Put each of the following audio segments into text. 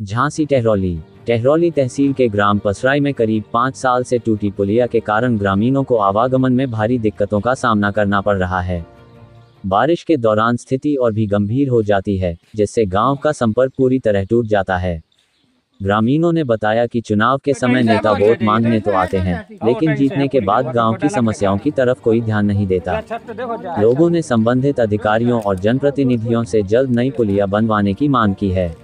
झांसी टहरौली तहसील के ग्राम पसराई में करीब 5 साल से टूटी पुलिया के कारण ग्रामीणों को आवागमन में भारी दिक्कतों का सामना करना पड़ रहा है। बारिश के दौरान स्थिति और भी गंभीर हो जाती है, जिससे गांव का संपर्क पूरी तरह टूट जाता है। ग्रामीणों ने बताया कि चुनाव के समय नेता वोट मांगने तो आते हैं, लेकिन जीतने के बाद गांव की समस्याओं की तरफ कोई ध्यान नहीं देता। लोगों ने संबंधित अधिकारियों और जनप्रतिनिधियों से जल्द नई पुलिया बनवाने की मांग की है।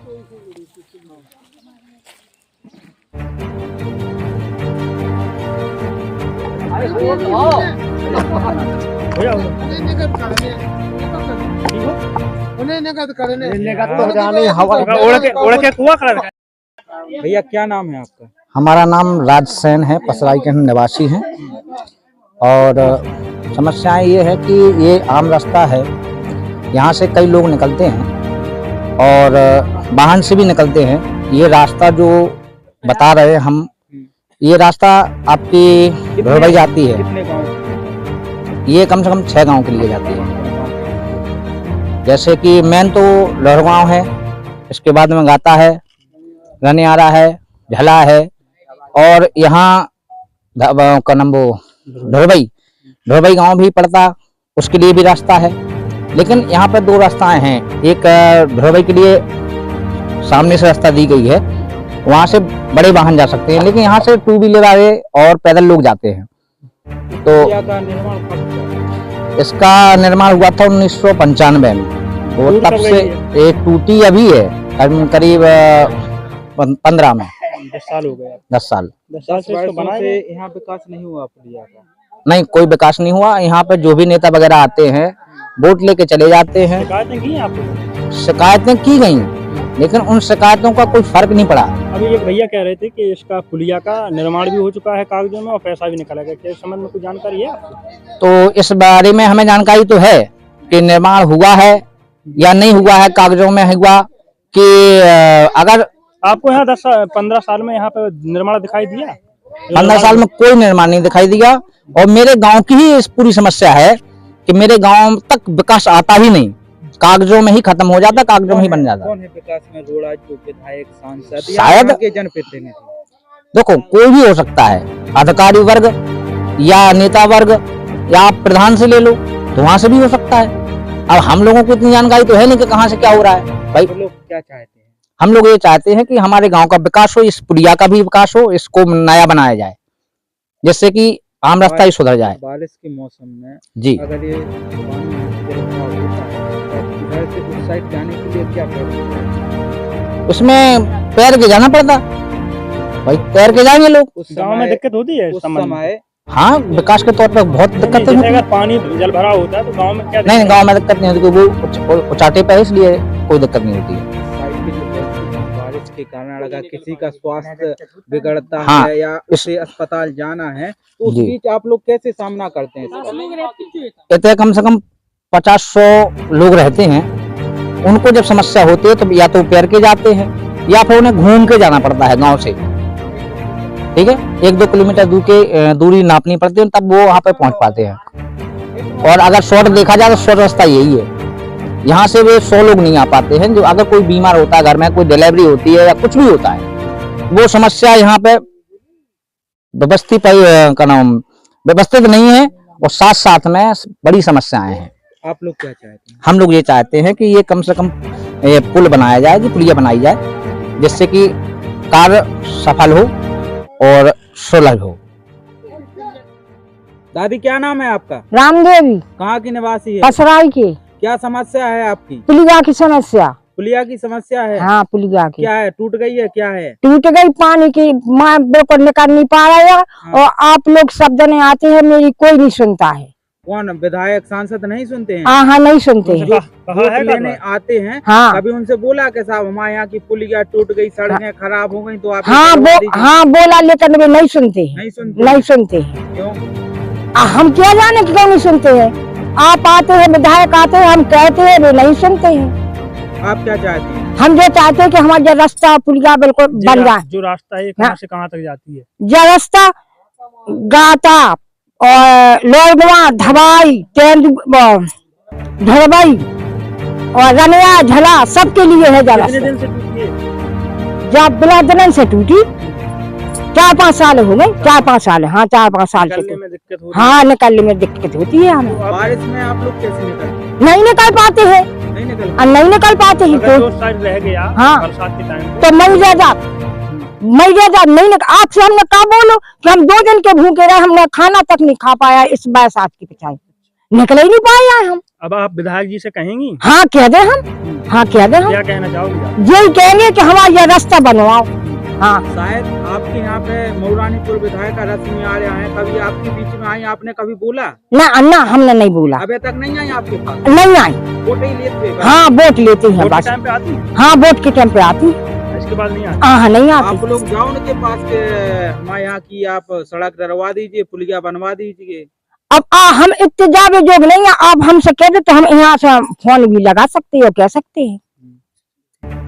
भैया क्या नाम है आपका? हमारा नाम राज सेन है, पसराई के निवासी हैं। और समस्याएं ये है कि ये आम रास्ता है, यहाँ से कई लोग निकलते हैं और वाहन से भी निकलते हैं। ये रास्ता जो बता रहे हैं हम, ये रास्ता आपकी भरवाई जाती है। कितने गांव? ये कम से कम 6 गांव के लिए जाती है। जैसे कि मेन तो लोहरगांव है, इसके बाद में गाता है, रनियारा है, झला है, और यहाँ ढोरबई गांव भी पड़ता, उसके लिए भी रास्ता है। लेकिन यहाँ पर 2 रास्ताएं हैं। एक ढोरबई के लिए सामने से रास्ता दी गई है, वहाँ से बड़े वाहन जा सकते हैं, लेकिन यहाँ से 2 व्हीलर वाले और पैदल लोग जाते हैं। तो इसका निर्माण हुआ था 1995 में, वो तब से एक टूटी अभी है करीब 15 में 10 साल हो गए। 10 साल से इसको बनाए से यहाँ विकास नहीं हुआ पुलिया का? नहीं, कोई विकास नहीं हुआ। यहाँ पे जो भी नेता वगैरह आते हैं, वोट लेके चले जाते हैं। शिकायतें की आपको? शिकायतें की गई, लेकिन उन शिकायतों का कोई फर्क नहीं पड़ा। अभी एक भैया कह रहे थे कि इसका पुलिया का निर्माण भी हो चुका है कागजों में और पैसा भी निकाला गया। क्या इस संबंध में कुछ जानकारी है आपको? तो इस बारे में हमें जानकारी तो है कि निर्माण हुआ है या नहीं हुआ है, कागजों में हुआ कि अगर आपको यहाँ 10-15 साल में यहाँ पे निर्माण दिखाई दिया? 15 साल में कोई निर्माण नहीं दिखाई दिया। और मेरे गांव की ही इस पूरी समस्या है कि मेरे गांव तक विकास आता ही नहीं, कागजों में ही खत्म हो जाता, कागजों में ही बन जाता। कौन है विकास में रोड़ा, जो विधायक, सांसद, शायद के जनप्रतिनिधि? देखो, कोई भी हो सकता है, अधिकारी वर्ग या नेता वर्ग, या आप प्रधान से ले लो तो वहां से भी हो सकता है। अब हम लोगों को इतनी जानकारी तो है नहीं कि कहाँ से क्या हो रहा है। भाई, लोग क्या चाहते हैं? हम लोग ये चाहते हैं कि हमारे गांव का विकास हो, इस पुलिया का भी विकास हो, इसको नया बनाया जाए, जिससे कि आम रास्ता ही सुधर जाए। बारिश के मौसम में जी, अगर ये इधर से उस साइड जाने के लिए क्या प्रॉब्लम? उसमें पैर के जाना पड़ता भाई, पैर के जाएंगे लोग। उस गांव में दिक्कत होती है उस समय? हाँ, विकास के तौर पर बहुत दिक्कत होती है। अगर पानी जल भरा होता है तो गांव में क्या? नहीं, गांव में दिक्कत नहीं होती, वो उचाटे पे, इसलिए कोई दिक्कत नहीं होती है। बारिश के कारण अगर किसी का स्वास्थ्य बिगड़ता हाँ, है या उसे अस्पताल जाना है, तो उस बीच आप लोग कैसे सामना करते हैं? इतने कम से कम 50-100 लोग रहते हैं। उनको जब समस्या होती है तो या तो पैर के जाते हैं या फिर उन्हें घूम के जाना पड़ता है गांव से। ठीक है, 1-2 किलोमीटर दूरी नापनी पड़ती है, तब वो वहां पे पहुंच पाते हैं। और अगर शॉर्ट देखा जाए तो शॉर्ट रास्ता यही है, यहाँ से वे 100 लोग नहीं आ पाते हैं। जो अगर कोई बीमार होता है, घर में कोई डिलीवरी होती है या कुछ भी होता है, वो समस्या यहाँ पे व्यवस्थित नहीं है, और साथ साथ में बड़ी समस्याएं हैं। आप लोग क्या चाहते हैं? हम लोग ये चाहते हैं कि ये कम से कम पुल बनाया जाए, जो पुलिया बनाई जाए, जिससे कि कार्य सफल हो और सुलभ हो। दादी क्या नाम है आपका? रामदेवी। कहाँ की निवासी है? पसराई की। क्या समस्या है आपकी? पुलिया की समस्या। पुलिया की समस्या है? हाँ, पुलिया की। क्या है, टूट गई है? क्या है? टूट गई, पानी की माँ बिल्कुल निकल नहीं पा रहा है। हाँ। और आप लोग सब जने आते हैं, मेरी कोई नहीं सुनता है। कौन विधायक, सांसद नहीं सुनते हैं? हाँ, नहीं सुनते हैं। वोट लेने आते हैं, हाँ। कभी उनसे बोला कि साहब हमारे यहाँ की पुलिया टूट गई, सड़कें खराब हो गई, तो आप हाँ बोला, लेकिन वे नहीं सुनते। नहीं सुनते हैं। क्यों? हम क्या जाने कि क्यों नहीं सुनते हैं। आप आते हैं, विधायक आते हैं, हम कहते हैं, वे नहीं सुनते हैं। आप क्या चाहते हैं? हम जो चाहते हैं कि हमारा रास्ता पुलिया बिल्कुल बन जाए। जो रास्ता है कहाँ से कहाँ तक जाती है? जो रास्ता गाता और लोरगवा, धवाई, ढोरबई और रनिया, झला, सबके लिए है। कितने दिन से टूटी है? जब बिना जलन से टूटी 4-5 साल हो गए, 4-5 साल, हाँ 4-5 साल से निकलने में दिक्कत हो रही हाँ निकलने में दिक्कत होती है हमें, है। बारिश में आप लोग कैसे निकलते नहीं निकल पाते हैं, नहीं निकल और नहीं निकल पाते हैं अगर तो जो साइड रह गया हाँ। बरसात के टाइम तो मर जा नहीं निकल। आपसे हमने कहा बोलो कि हम 2 दिन के भूखे रहे, हमने खाना तक नहीं खा पाया इस बरसात की पिछाई, निकल ही नहीं पाया हम। अब आप विधायक जी से कहेंगी हाँ कह दे हम, हाँ कह दे हम, क्या कहना चाहोगे आप? यही कहेंगे कि हमारा ये रास्ता बनवाओ। हाँ शायद आपके यहाँ पे मऊरानीपुर विधायक रश्मि आर्या है, कभी आपके बीच में आई, आपने कभी बोला? ना अन्ना हमने नहीं बोला, अभी तक नहीं आई आपके पास? नहीं आई। वोट ही लेते हैं? हाँ वोट लेते हैं वोट के बस, टाइम पे आती है, हाँ वोट के टाइम पे आती, इसके बाद नहीं आती। हाँ नहीं आप आती। लोग जाओ उनके पास के हमारे यहाँ की आप सड़क डरवा दीजिए, पुलिया बनवा दीजिए। अब हम इत्तेजा में जोग नहीं है, आप हमसे कह दे तो हम यहाँ से फोन भी लगा सकते हैं, कह सकते हैं।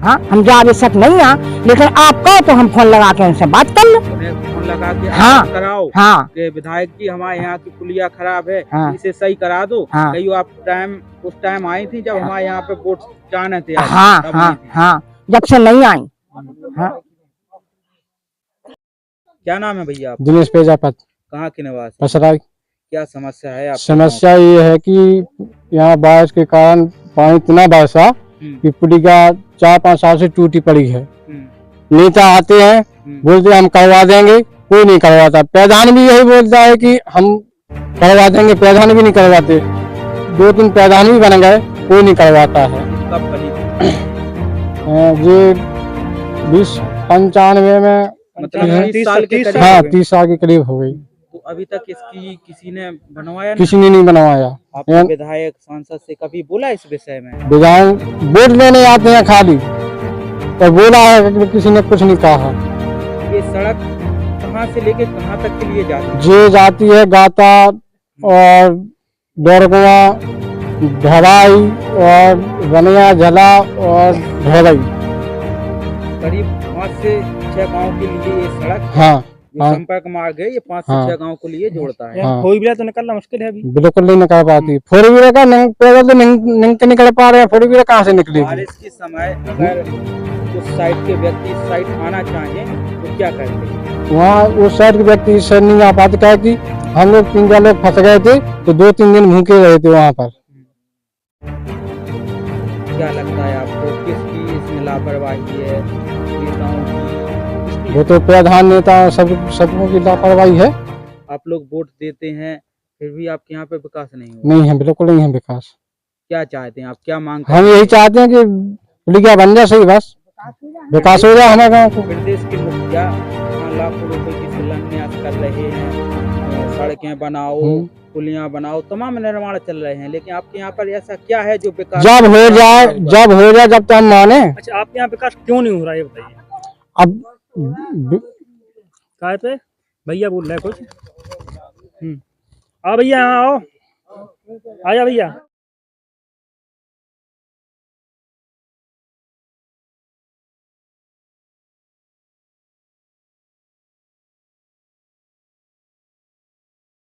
हाँ हम जा शक नहीं है, लेकिन आप कहो तो हम फोन लगा के उनसे बात कर ले। उन्हें फोन लगा के हाँ। आप कराओ हाँ कि विधायक जी हमारे यहाँ की पुलिया खराब है, हाँ। इसे सही करा दो। हाँ। कहीं आप उस टाइम आई थी जब हमारे यहाँ पे वोट जाने थे। हाँ तब हाँ आई थी। हाँ जब से नहीं आई। हाँ क्या नाम है भैया आप? दिनेश प्रजापत, कहाँ के निवासी? पसराई। क्या समस्या है आप? समस्या ये है कि यहाँ बारिश के कारण पानी इतना बरसा कि पुलिया 4-5 साल से टूटी पड़ी है। नेता आते हैं, बोलते हैं हम करवा देंगे, कोई नहीं करवाता। प्रधान भी यही बोलता है कि हम करवा देंगे, प्रधान भी नहीं करवाते। 2-3 प्रधान भी बन गए, कोई नहीं करवाता है। कब बनी थी? ये 2095 में, मतलब 30 साल के करीब हाँ हो गए। 30 साल के करीब हो गई। तो अभी तक इसकी किसी ने बनवाया नहीं? किसी ने नहीं बनवाया। आपने विधायक सांसद से कभी बोला इस विषय में? विधान वोट लेने आते हैं खाली, और बोला है कि किसी ने कुछ नहीं कहा। ये सड़क कहाँ से लेके कहाँ तक के लिए जाती है? जे जाती है गाता और दौड़कुआ, धराई और रनिया झला और धोरई। करीब 5 से 6 गांव के लिए ये सड़क हाँ जो हाँ। संपर्क मार्ग है, ये 5 से हाँ। 6 गांव को लिए जोड़ता है। हाँ। कोई भी तो निकलना मुश्किल है अभी। बिल्कुल नहीं निकल पाती। 4 व्हीलर का पैदल तो नहीं निकल पा रहे हैं, 4 व्हीलर कहाँ से निकलेगी? बारिश के समय अगर उस साइड के व्यक्ति इस साइड आना चाहें तो क्या करते हैं? वहाँ उस साइड के व्यक्ति इस साइड नहीं आ पाते, क्या कि हम लोग 3-4 लोग फंस गए थे, तो 2-3 दिन भूखे रहे थे वहाँ पर। क्या लगता है आपको किसकी इसमें लापरवाही है? नेताओं की? वो तो प्रधान नेता सबको की लापरवाही है। आप लोग वोट देते हैं फिर भी आपके यहाँ पे विकास नहीं हुआ? नहीं है, बिल्कुल नहीं है विकास। क्या चाहते हैं आप, क्या मांग हम यही चाहते हैं कि पुलिया बन जाए, सही बस विकास हो जाए हमारे गाँव को। प्रदेश के मुखिया लाखों रुपए की शिलान्यास कर रहे हैं, सड़कें बनाओ, पुलियां बनाओ, तमाम निर्माण चल रहे हैं, लेकिन आपके यहाँ पर ऐसा क्या है जो विकास जब हो जाए जब तो हम माने। अच्छा आपके यहाँ विकास क्यों नहीं हो रहा है ये बताइए? अब काय पे भैया बोल रहे हैं कुछ। आ भैया यहाँ आओ, आजा भैया।